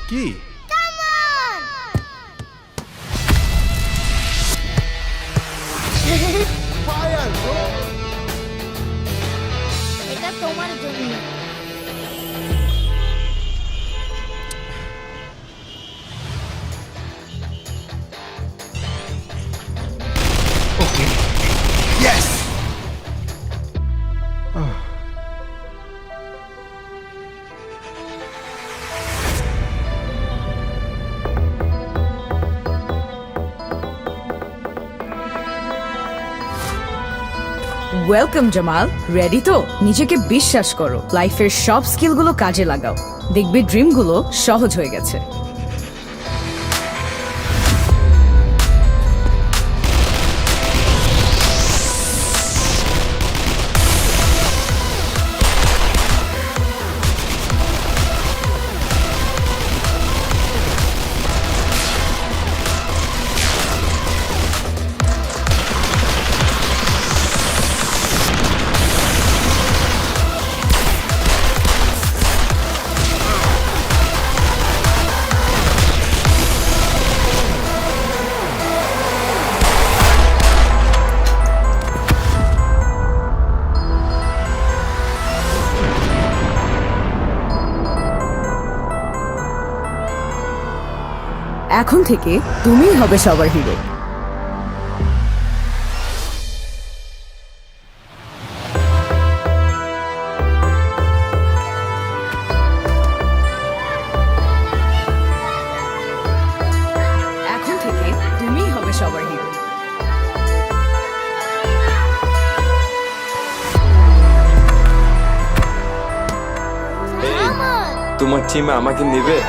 কি? Fire bro. এটা তোমার জন্য। Okay yes. Welcome Jamal, ready তো? নিজেকে বিশ্বাস করো, লাইফের সব স্কিলগুলো কাজে লাগাও, দেখবে ড্রিমগুলো সহজ হয়ে গেছে। এখন থেকে তুমিই হবে সবার হিরো। এখন থেকে তুমিই হবে সবার হিরো। আমার তোমার টিমে আমাকে নেবে?